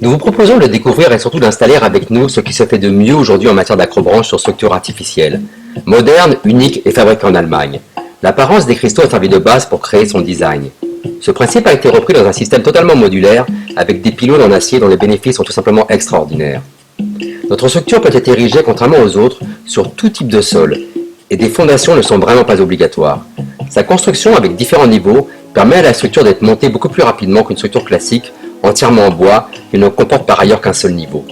Nous vous proposons de découvrir et surtout d'installer avec nous ce qui se fait de mieux aujourd'hui en matière d'acrobranche sur structure artificielle. Moderne, unique et fabriqué en Allemagne. L'apparence des cristaux a servi de base pour créer son design. Ce principe a été repris dans un système totalement modulaire avec des pylônes en acier dont les bénéfices sont tout simplement extraordinaires. Notre structure peut être érigée, contrairement aux autres, sur tout type de sol et des fondations ne sont vraiment pas obligatoires. Sa construction avec différents niveaux permet à la structure d'être montée beaucoup plus rapidement qu'une structure classique entièrement en bois qui ne comporte par ailleurs qu'un seul niveau.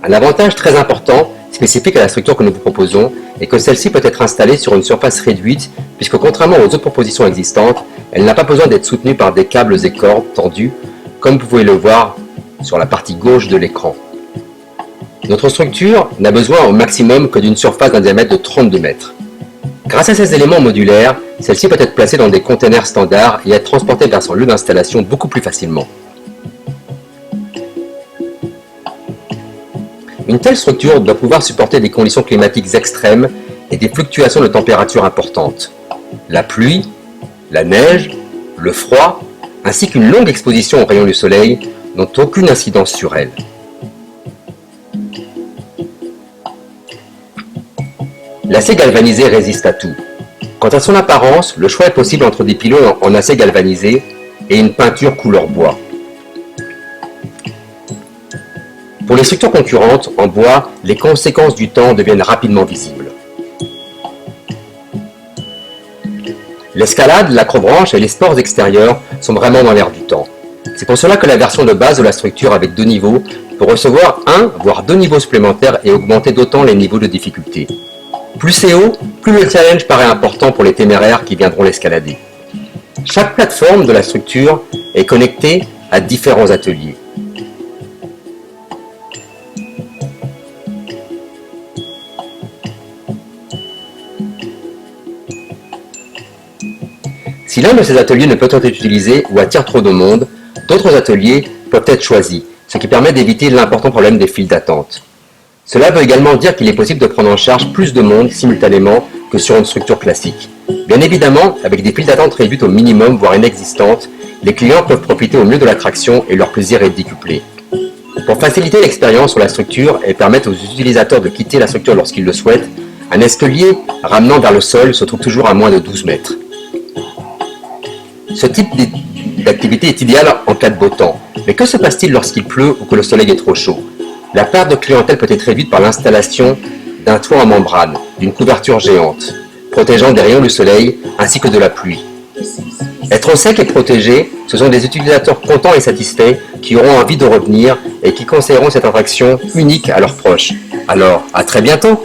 Un avantage très important, spécifique à la structure que nous vous proposons, est que celle-ci peut être installée sur une surface réduite puisque contrairement aux autres propositions existantes, elle n'a pas besoin d'être soutenue par des câbles et cordes tendus comme vous pouvez le voir sur la partie gauche de l'écran. Notre structure n'a besoin au maximum que d'une surface d'un diamètre de 32 mètres. Grâce à ces éléments modulaires, celle-ci peut être placée dans des containers standards et être transportée vers son lieu d'installation beaucoup plus facilement. Une telle structure doit pouvoir supporter des conditions climatiques extrêmes et des fluctuations de température importantes. La pluie, la neige, le froid, ainsi qu'une longue exposition aux rayons du soleil n'ont aucune incidence sur elle. L'acier galvanisé résiste à tout. Quant à son apparence, le choix est possible entre des pylônes en acier galvanisé et une peinture couleur bois. Pour les structures concurrentes, en bois, les conséquences du temps deviennent rapidement visibles. L'escalade, l'acrobranche et les sports extérieurs sont vraiment dans l'air du temps. C'est pour cela que la version de base de la structure avec 2 niveaux peut recevoir 1 voire 2 niveaux supplémentaires et augmenter d'autant les niveaux de difficulté. Plus c'est haut, plus le challenge paraît important pour les téméraires qui viendront l'escalader. Chaque plateforme de la structure est connectée à différents ateliers. Si l'un de ces ateliers ne peut être utilisé ou attire trop de monde, d'autres ateliers peuvent être choisis, ce qui permet d'éviter l'important problème des files d'attente. Cela veut également dire qu'il est possible de prendre en charge plus de monde simultanément que sur une structure classique. Bien évidemment, avec des files d'attente réduites au minimum, voire inexistantes, les clients peuvent profiter au mieux de l'attraction et leur plaisir est décuplé. Pour faciliter l'expérience sur la structure et permettre aux utilisateurs de quitter la structure lorsqu'ils le souhaitent, un escalier ramenant vers le sol se trouve toujours à moins de 12 mètres. Ce type d'activité est idéal en cas de beau temps. Mais que se passe-t-il lorsqu'il pleut ou que le soleil est trop chaud? La perte de clientèle peut être réduite par l'installation d'un toit en membrane, d'une couverture géante, protégeant des rayons du soleil ainsi que de la pluie. Être au sec et protégé, ce sont des utilisateurs contents et satisfaits qui auront envie de revenir et qui conseilleront cette attraction unique à leurs proches. Alors, à très bientôt!